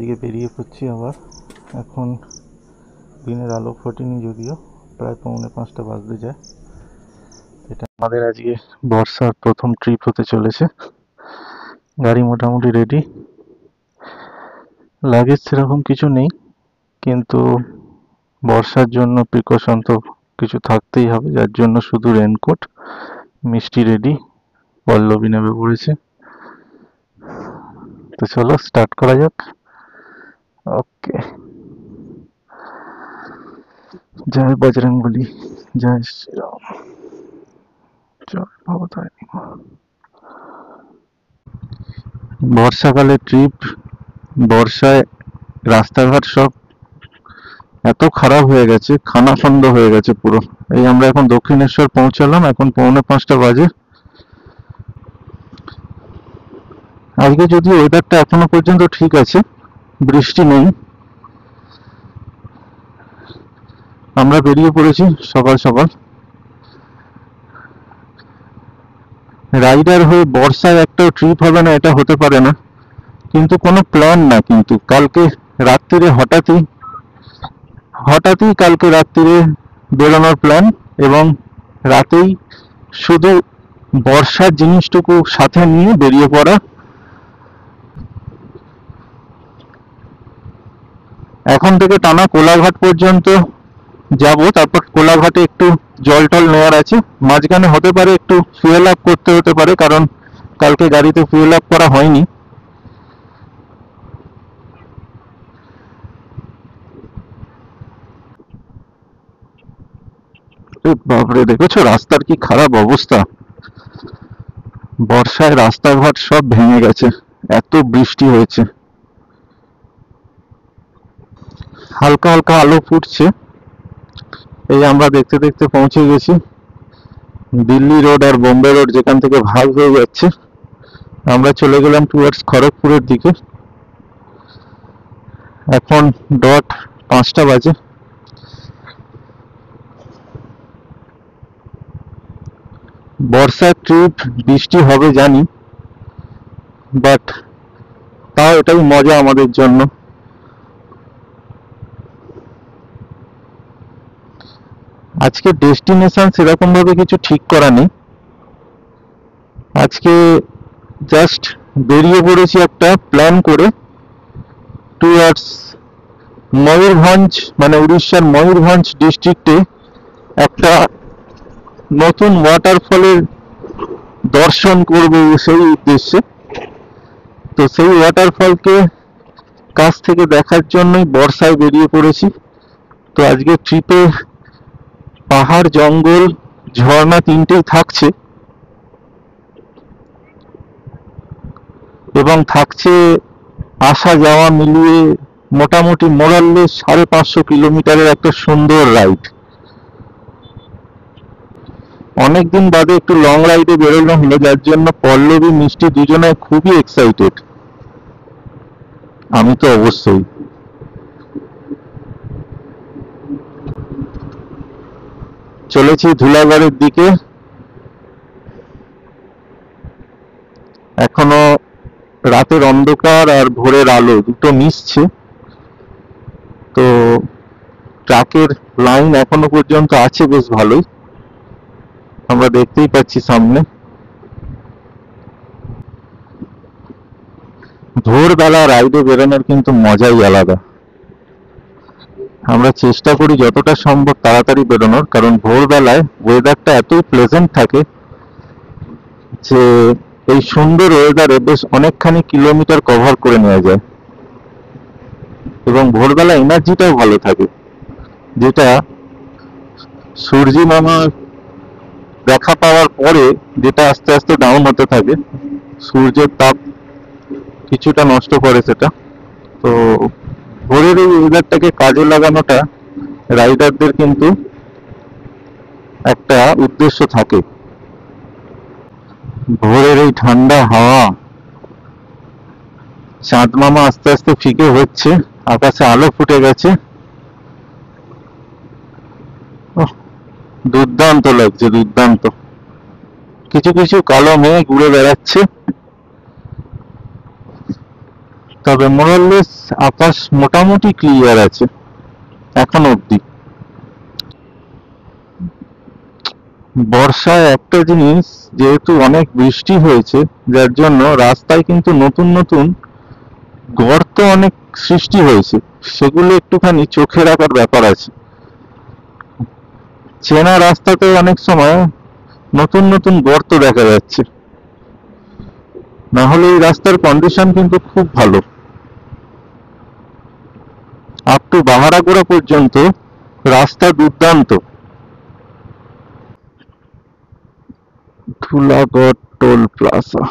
আজকে বেরিয়ে পড়ছি আবার। এখন দিনের আলো ফোটেনি, যদিও প্রায় 4:45 বাজতে যায়। এটা আমাদের আজকে বর্ষার প্রথম ট্রিপ হতে চলেছে। গাড়ি মোটামুটি রেডি, লাগেজ সেরকম কিছু নেই, কিন্তু বর্ষার জন্য প্রিকশন তো কিছু থাকতেই হবে, যার জন্য শুধু রেনকোট, মিষ্টি রেডি, পল্লবী নেমে পড়েছে। তো চলো স্টার্ট করা যাক। ওকে, জয় বজরংবলী, জয় শ্রীরাম, জয় ভবতারিণী। বর্ষাকালে ট্রিপ, বর্ষায় রাস্তাঘাট সব এত খারাপ হয়ে গেছে, খানাখন্দ হয়ে গেছে পুরো। এই আমরা এখন দক্ষিণেশ্বর পৌঁছালাম, এখন 4:45 বাজে। আজকে যদি ওয়েদারটা এখনো পর্যন্ত ঠিক আছে, বৃষ্টি নেই। আমরা বেরিয়ে পড়েছি সকাল সকাল। রাইডার হয়ে বর্ষায় একটাও ট্রিপ হবে না এটা হতে পারে না, কিন্তু কোনো প্ল্যান না। কিন্তু কালকে রাত্রিরে হঠাৎই কালকে রাত্রিরে বেরোনোর প্ল্যান, এবং রাতেই শুধু বর্ষার জিনিসটুকু সাথে নিয়ে বেরিয়ে পড়া। এখন থেকে টানা কোলাঘাট পর্যন্ত যাব, তারপর কোলাঘাটে একটু জল টল নেওয়ার আছে। মাঝখানে হতে পারে একটু ফুয়েল আপ করতে হতে পারে, কারণ কালকে গাড়িতে ফুয়েল আপ করা হয়নি। বাপরে, দেখেছো রাস্তার কি খারাপ অবস্থা? বর্ষায় রাস্তাঘাট সব ভেঙে গেছে, এত বৃষ্টি হয়েছে। হালকা হালকা আলো ফুটছে। এই আমরা দেখতে দেখতে পৌঁছে গেছি দিল্লি রোড আর বোম্বে রোড, যেখান থেকে ভাগ হয়ে যাচ্ছে। আমরা চলে গেলাম টুয়ার্ডস খড়গপুরের দিকে। এখন ডট 5টা বাজে। বর্ষার ট্রিপ, বৃষ্টি হবে জানি, বাট তাও এটাই মজা আমাদের জন্য। আজকে ডেস্টিনেশন সেরকম ভাবে কিছু ঠিক করা নেই। আজকে জাস্ট বেরিয়ে পড়েছি একটা প্ল্যান করে টুয়ার্ডস ময়ূরভঞ্জ, মানে উড়িষ্যার ময়ূরভঞ্জ ডিস্ট্রিক্টে একটা নতুন ওয়াটারফলের দর্শন করব সেই উদ্দেশ্যে। তো সেই ওয়াটারফলকে কাছ থেকে দেখার জন্যই বর্ষায় বেরিয়ে পড়েছি। তো আজকে ট্রিপে পাহাড়, জঙ্গল, ঝর্ণা তিনটেই থাকছে, এবং থাকছে আসা যাওয়া মিলিয়ে মোটামুটি মোরাললেস 550 কিলোমিটারের একটা সুন্দর রাইড। অনেকদিন বাদে একটু লং রাইডে বেরোনো হলো, যার জন্য পল্লবী, মিষ্টি দুজনে খুবই এক্সাইটেড। আমি তো অবশ্যই। চলেছি ধুলাগড়ের দিকে। এখনো রাতের অন্ধকার আর ভোরের আলো দুটো মিশছে। তো ট্রাকের লাইন এখনো পর্যন্ত আছে বেশ ভালোই, আমরা দেখতেই পাচ্ছি সামনে। ভোরবেলা রাইডে বেরোনোর কিন্তু মজাই আলাদা। আমরা চেষ্টা করি যতটা সম্ভব তাড়াতাড়ি বেরোনোর, কারণ ভোরবেলায় ওয়েদারটা এতই প্লেজেন্ট থাকে যে এই সুন্দর ওয়েদারে বেশ অনেকখানি কিলোমিটার কভার করে নেওয়া যায়, এবং ভোরবেলা এনার্জিটাও ভালো থাকে, যেটা সূর্যি মামা দেখা পাওয়ার পরে যেটা আস্তে আস্তে ডাউন হতে থাকে। সূর্যের তাপ কিছুটা নষ্ট করে সেটা। তো ভোরের এই ওয়েদারটাকে কাজে লাগানোটা রাইডারদের কিন্তু একটা উদ্দেশ্য থাকে। ভোরের এই ঠান্ডা হাওয়া, চাঁদ মামা আস্তে আস্তে ফিকে হচ্ছে, আকাশে আলো ফুটে গেছে। দুর্দান্ত লাগছে, দুর্দান্ত। কিছু কিছু কালো মেঘ উড়ে বেড়াচ্ছে। তবে মোরাললেস আকাশ মোটামুটি ক্লিয়ার আছে এখন অবধি। বর্ষায় একটা জিনিস, যেহেতু অনেক বৃষ্টি হয়েছে, যার জন্য রাস্তায় কিন্তু নতুন নতুন গর্ত অনেক সৃষ্টি হয়েছে, সেগুলো একটুখানি চোখে রাখার ব্যাপার আছে। চেনা রাস্তাতে অনেক সময় নতুন নতুন গর্ত দেখা যাচ্ছে, না হলে এই রাস্তার কন্ডিশন কিন্তু খুব ভালো। আপ টু বাহারাগোড়া পর্যন্ত রাস্তা দুর্দান্ত। ধুলাগড় টোল প্লাজা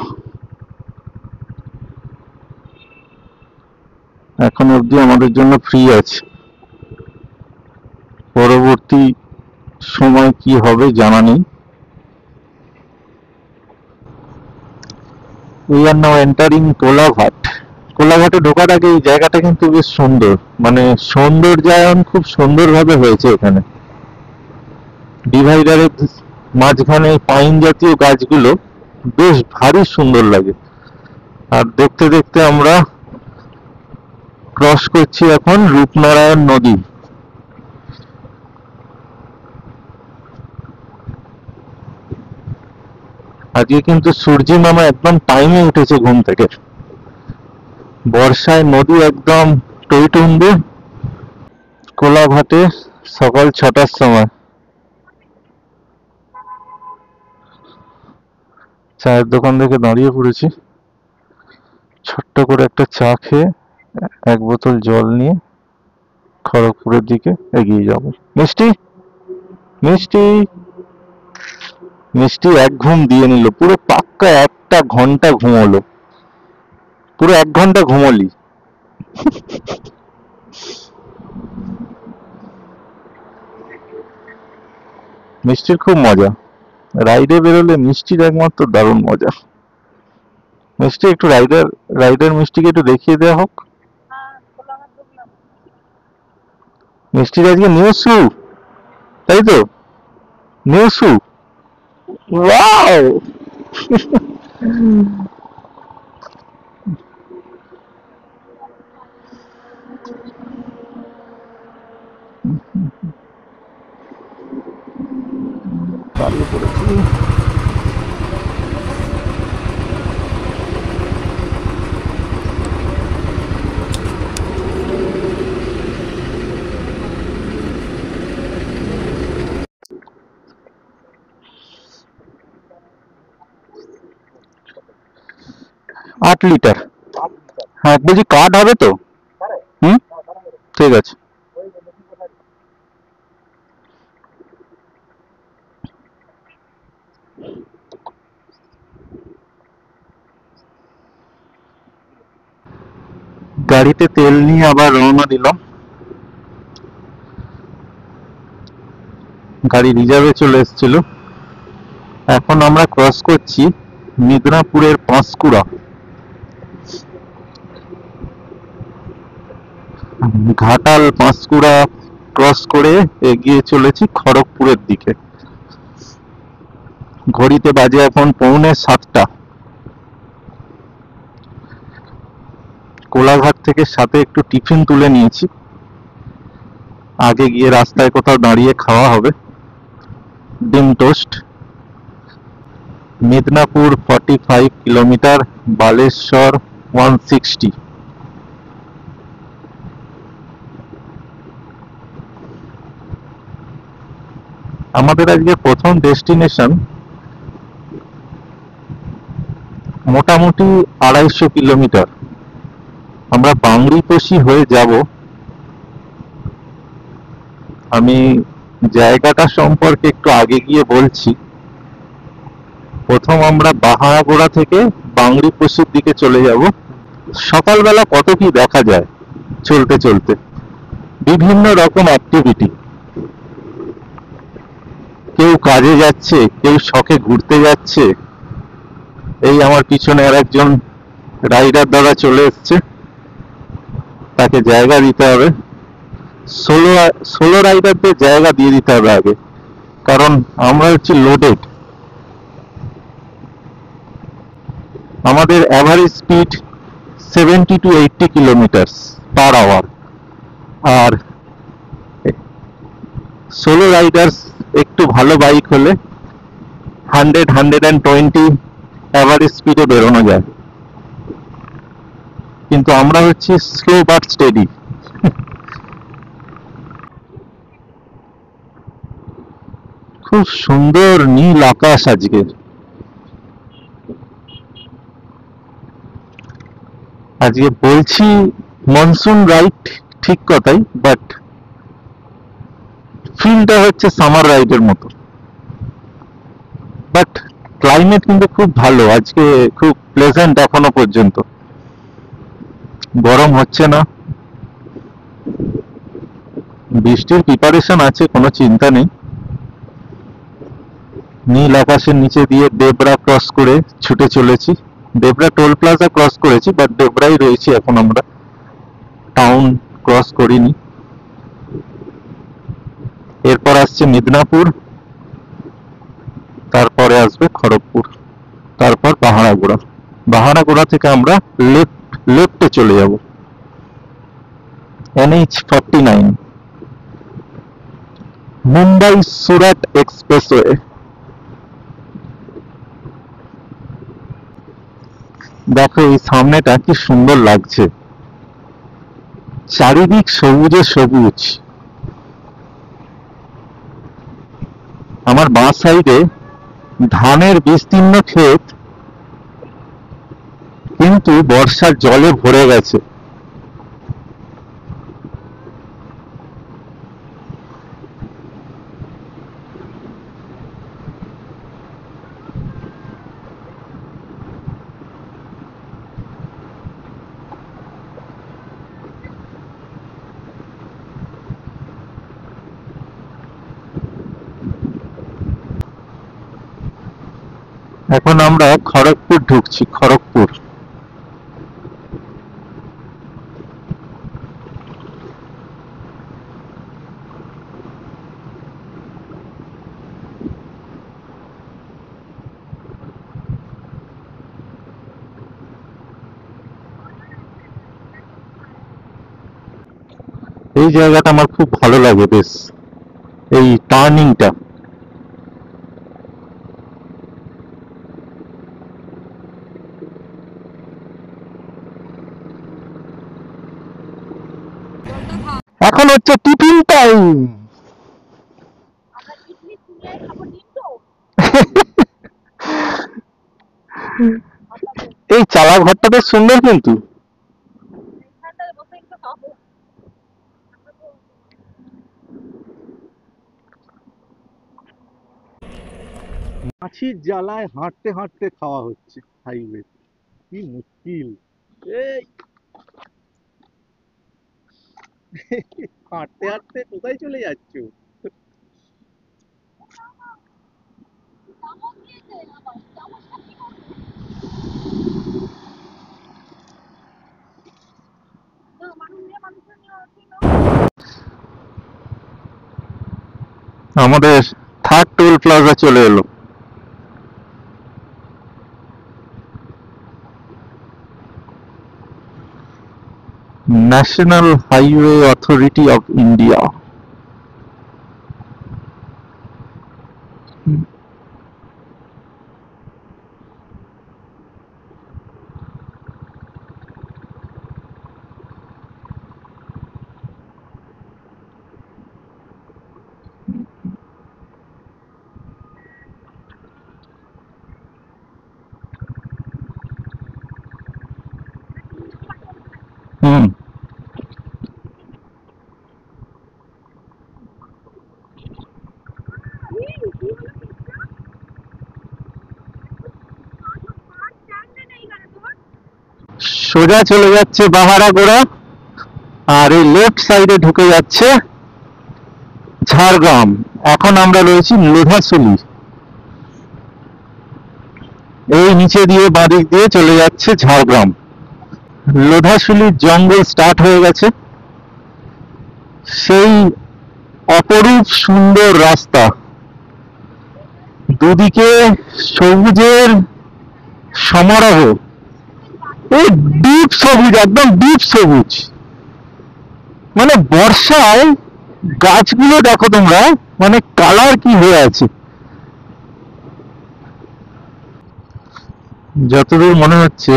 এখন অবধি আমাদের জন্য ফ্রি আছে, পরবর্তী সময় কি হবে জানা নেই। We are now entering Kolaghat. কোলাঘাটে ঢোকার আগে এই জায়গাটা কিন্তু বেশ সুন্দর, মানে সৌন্দর্যায়ন খুব সুন্দরভাবে হয়েছে এখানে। ডিভাইডারের মাঝখানে পাইন জাতীয় গাছগুলো বেশ ভারী সুন্দর লাগে। আর দেখতে দেখতে আমরা ক্রস করছি এখন রূপনারায়ণ নদী। আজকে কিন্তু সূর্যি মামা একদম টাইমে উঠেছে ঘুম থেকে। বর্ষায় নদী একদম টইটুম্বে। কোলাঘাটে সকাল 6টার সময় চায়ের দোকান থেকে দাঁড়িয়ে পড়েছি, ছোট্ট করে একটা চা খেয়ে এক বোতল জল নিয়ে খড়গপুরের দিকে এগিয়ে যাব। মিষ্টি মিষ্টি মিষ্টি এক ঘুম দিয়ে নিল, পুরো পাক্কা 1 ঘন্টা ঘুমোলো, পুরো 1 ঘন্টা ঘুমোলি। মিষ্টির খুব মজা, রাইডে বেরোলে মিষ্টির একমাত্র দারুণ মজা। মিষ্টি একটু রাইডার মিষ্টিকে একটু দেখিয়ে দেওয়া হোক। মিষ্টির আজকে নিউ শু, তাই তো? নিউ শু, ওয়াও! চালু করেছি। আট লিটার। হ্যাঁ বলছি কার্ড হবে তো? হুম, ঠিক আছে। গাড়িতে তেল নিয়ে আবার রওনা দিলাম। গাড়ি রিজার্ভে চলে এসেছিল। এখন আমরা ক্রস করছি মিদনাপুরের পাঁশকুড়া। ঘাটাল পাঁশকুড়া ক্রস করে এগিয়ে চলেছি খড়গপুরের দিকে। ঘড়িতে বাজে এখন 6:45। কোলাঘাট থেকে সাথে একটু টিফিন তুলে নিয়েছি, আগে গিয়ে রাস্তায় কোথাও দাঁড়িয়ে খাওয়া হবে। ডিম টোস্ট। মিদনাপুর 45 কিলোমিটার, বালেশ্বর 160। আমাদের আজকে প্রথম ডেস্টিনেশন মোটামুটি 250 কিলোমিটার। আমরা বাংরিপোষি হয়ে যাব। আমি জায়গাটা সম্পর্কে একটু আগে গিয়ে বলছি। প্রথম আমরা বাহারাগোড়া থেকে বাংরিপোষির দিকে চলে যাব। সকালবেলা কত কি দেখা যায় চলতে চলতে, বিভিন্ন রকম অ্যাক্টিভিটি। কেউ কাজে যাচ্ছে, কেউ শখে ঘুরতে যাচ্ছে। এই আমার পিছনে আর একজন রাইডার দাদা চলে এসছে, তাকে জায়গা দিতে হবে। সোলো রাইডারদের জায়গা দিয়ে দিতে হবে আগে, কারণ আমরা হচ্ছে লোডেড। আমাদের অ্যাভারেজ স্পিড 70 to 80 কিলোমিটার/আওয়ার। আর সোলো রাইডার্স একটু ভালো বাইক হলে 100-120 অ্যাভারেজ স্পিডে বেরোনো যায়, কিন্তু আমরা হচ্ছি স্লো বাট স্টেডি। খুব সুন্দর নীল আকাশ আজকে। আজকে বলছি মনসুন রাইড, ঠিক কথাই, বাট ফিলটা হচ্ছে সামার রাইডের মতো। বাট ক্লাইমেট কিন্তু খুব ভালো আজকে, খুব প্লেজেন্ট এখনো পর্যন্ত, গরম হচ্ছে না। বৃষ্টির প্রিপারেশন আছে, কোনো চিন্তা নেই। নীল আকাশের নিচে দিয়ে দেবরা ক্রস করে ছুটে চলেছি। দেবরা টোল প্লাজা ক্রস করেছি, বাট দেবরাই রয়েছি এখন আমরা, টাউন ক্রস করিনি। এরপর আসছে মিদনাপুর, তারপরে আসবে খড়গপুর, তারপর পাহাড়াগোড়া। পাহাড়াগোড়া থেকে আমরা লেফটে চলে যাব, NH49, মুম্বাই সুরাট এক্সপ্রেসওয়ে। দেখো এই সামনেটা কি সুন্দর লাগছে, চারিদিক সবুজে সবুজ। আমার বাঁ সাইডে ধানের বিস্তীর্ণ ক্ষেত, কিন্তু বর্ষার জলে ভরে গেছে। এখন আমরা খড়গপুর ঢুকছি, খড়গপুর। এই জায়গাটা আমার খুব ভালো লাগে বেশ, এই টার্নিংটা। এখন হচ্ছে টিফিন টাইম। এই চালা ঘরটা বেশ সুন্দর, কিন্তু মাছির জ্বালায় হাঁটতে হাঁটতে খাওয়া হচ্ছে হাইওয়ে, কি মুশকিল। এই হাঁটতে হাঁটতে কোথায় চলে যাচ্ছ? আমাদের থার্ড টোল প্লাজা চলে এলো। National Highway Authority of India. হুম, সোজা চলে যাচ্ছে বাহারাগোড়া, আর এই লেফট সাইডে ঢুকে যাচ্ছে ঝাড়গ্রাম। এখন আমরা রয়েছি লোধাশুলি, এই নিচে দিয়ে বাঁদিক দিয়ে চলে যাচ্ছে ঝাড়গ্রাম। লোধাশুলির জঙ্গল স্টার্ট হয়ে গেছে, সেই অপরূপ সুন্দর রাস্তা, দুদিকে সবুজের সমারোহ। এই ডিপ সবুজ, একদম ডিপ সবুজ। মানে বর্ষায় গাছগুলো দেখো তোমরা, মানে কালার কি হয়ে আছে। যতদূর মনে হচ্ছে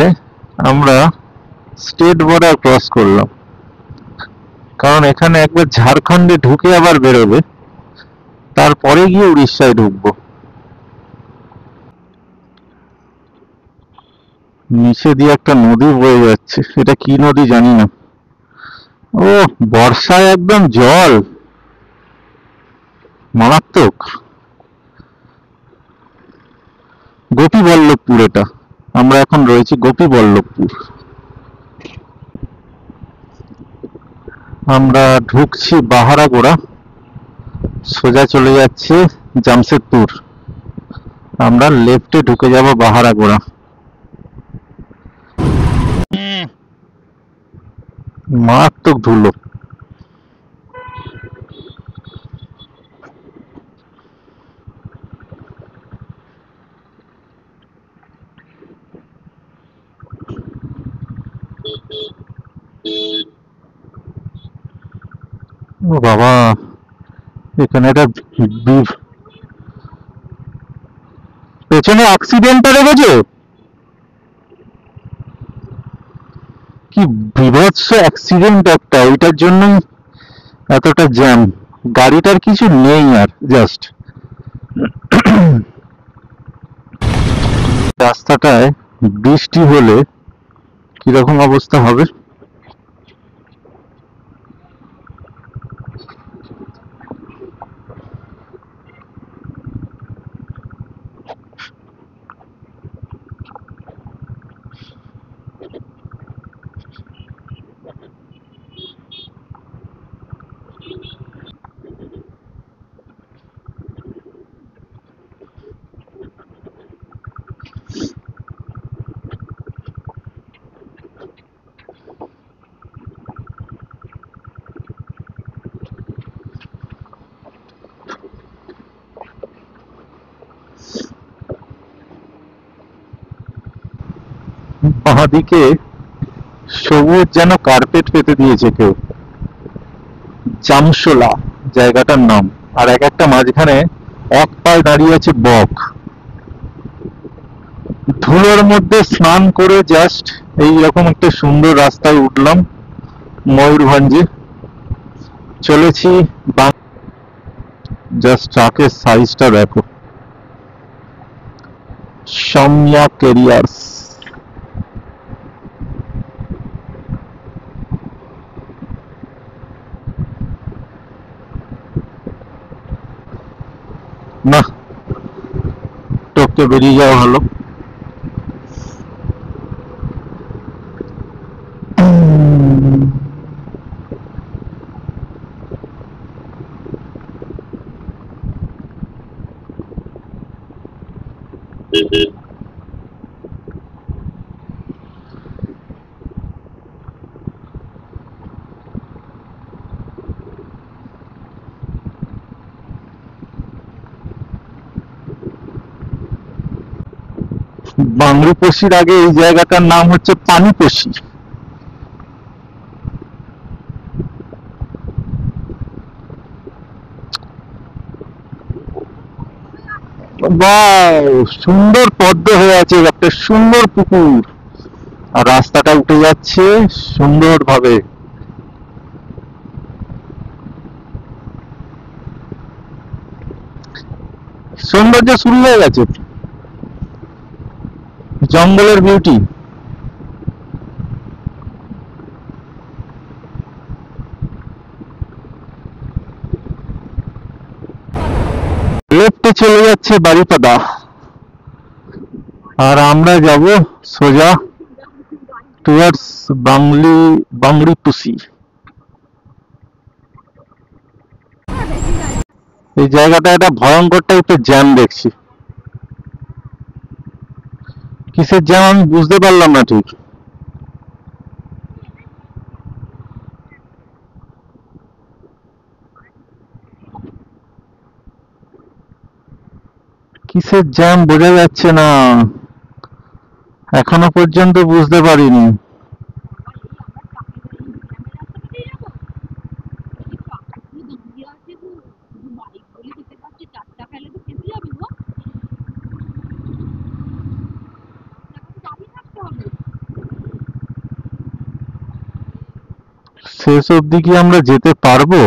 আমরা স্টেট বর্ডার ক্রস করলাম, কারণ এখানে একবার ঝাড়খণ্ডে ঢুকে আবার বেরোবে, তারপরে গিয়ে উড়িষ্যায় ঢুকবো। নিচে দিয়ে একটা নদী বয়ে যাচ্ছে, এটা কি নদী জানি না। ও, বর্ষায় একদম জল মারাত্মক। গোপীবল্লভপুর এটা, আমরা এখন রয়েছি গোপীবল্লভপুর। আমরা ঢুকছি বাহারাগোড়া, সোজা চলে যাচ্ছে জামশেদপুর। আমরা লেফটে ঢুকে যাব বাহারাগোড়া। মারাত্মক ধুলো। ও বাবা, এখানে একটা পেছনে অ্যাক্সিডেন্টটা দেখেছো? কি বিভৎস অ্যাক্সিডেন্ট একটা, ওইটার জন্যই এতটা জ্যাম। গাড়িটার কিছু নেই, আর জাস্ট রাস্তাটায় বৃষ্টি হলে কিরকম অবস্থা হবে। বাঁদিকে সবুজ যেন কার্পেট পেতে দিয়েছে কেউ, জামশোলা জায়গাটার নাম। আর এক একটা মাঝখানে এক পায়ে দাঁড়িয়ে আছে বক। ধুলোর মধ্যে স্নান করে জাস্ট এইরকম একটা সুন্দর রাস্তায় উঠলাম ময়ূরভঞ্জে। চলেছি, জাস্ট ট্রাকের সাইজটা দেখো, সৌম্যা ক্যারিয়ার্স। না, টপকে বেরিয়ে যাওয়া হলো। বাংরুপোশির আগে এই জায়গাটার নাম হচ্ছে পানিপোশি। বাহ, সুন্দর পদ্ম হয়ে আছে, একটা সুন্দর পুকুর, আর রাস্তাটা উঠে যাচ্ছে সুন্দর ভাবে। সৌন্দর্য শুরু হয়ে গেছে, জঙ্গলের বিউটি। লেফটে চলে যাচ্ছে বারিপাদা, আর আমরা যাব সোজা টুয়ার্ডস বাংরিপুসি। এই জায়গাটা একটা ভয়ঙ্কর টাইপের জ্যাম দেখছি। কিসের জ্যাম আমি বুঝতে পারলাম না ঠিক। কিসের জ্যাম বোঝা যাচ্ছে না। এখনো পর্যন্ত বুঝতে পারিনি। শেষ অবধি কি আমরা যেতে পারবো?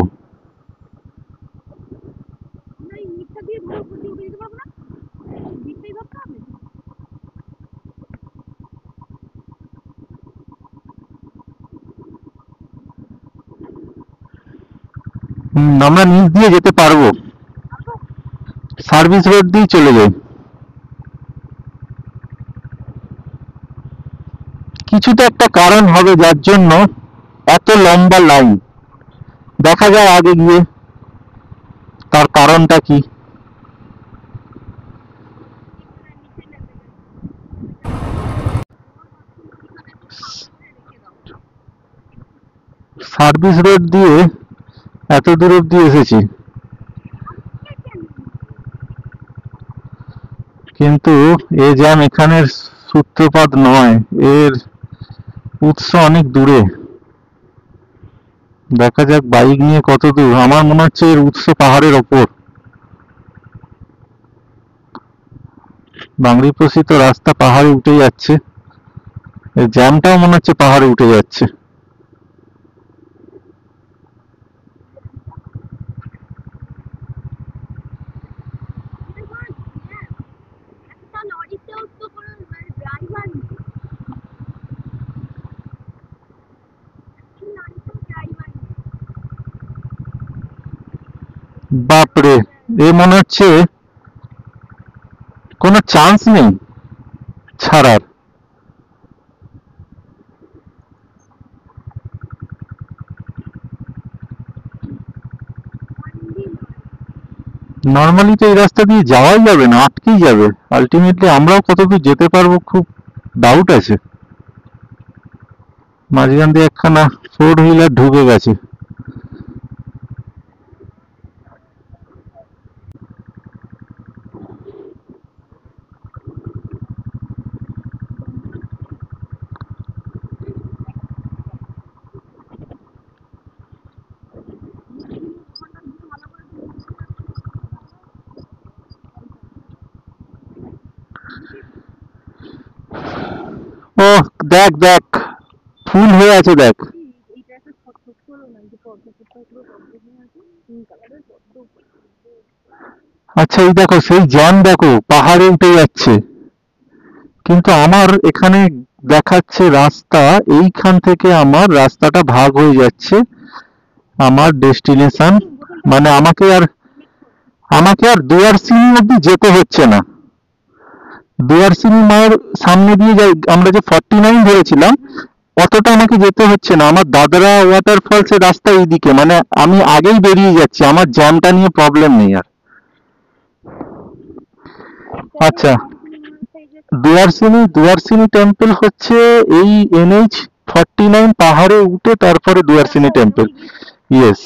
আমরা নিচ দিয়ে যেতে পারবো, সার্ভিস রোড দিয়ে চলে যাই। কিছু তো একটা কারণ হবে যার জন্য এত লম্বা লাইন। দেখা যায় আগে গিয়ে তার কারণটা কি। সার্ভিস রোড দিয়ে এত দূর অব্দি এসেছি, কিন্তু এ জ্যাম এখানের সূত্রপাত নয়, এর উৎস অনেক দূরে। দেখা যাক বাইক নিয়ে কত দূর। আমার মনে হচ্ছে এর উৎস পাহাড়ের ওপর। বাংলাদেশি তো রাস্তা পাহাড়ে উঠে যাচ্ছে, এই জ্যামটাও মনে হচ্ছে পাহাড়ে উঠে যাচ্ছে। বাপরে, এ মনে হচ্ছে কোনো চান্স নেই ছাড়ার। নর্মালি তো এই রাস্তা দিয়ে যাওয়াই যাবে না, আটকেই যাবে। আলটিমেটলি আমরাও কতদূর যেতে পারবো খুব ডাউট আছে। মাঝখান দিয়ে একখানা 4 হুইলার ঢুকে গেছে। ও দেখ দেখ, ফুল হয়ে আছে দেখ। আচ্ছা এই দেখো, সেই জ্যাম দেখো পাহাড়ে উঠে যাচ্ছে, কিন্তু আমার এখানে দেখাচ্ছে রাস্তা এইখান থেকে আমার রাস্তাটা ভাগ হয়ে যাচ্ছে আমার ডেস্টিনেশন। মানে আমাকে আর দুয়ারসিনি অব্দি যেতে হচ্ছে না। দুয়ারসিনি মায়ের সামনে দিয়ে যাই, আমরা যে 49 ধরেছিলাম অতটা আমাকে যেতে হচ্ছে না। আমার দাদরা ওয়াটারফলস এর রাস্তা এইদিকে, মানে আমি আগেই বেরিয়ে যাচ্ছি, আমার জ্যামটা নিয়ে প্রবলেম নেই আর। আচ্ছা, দুয়ারসিনি টেম্পল হচ্ছে এই NH 49 পাহাড়ে উঠে তারপরে দুয়ারসিনি টেম্পল। ইয়েস।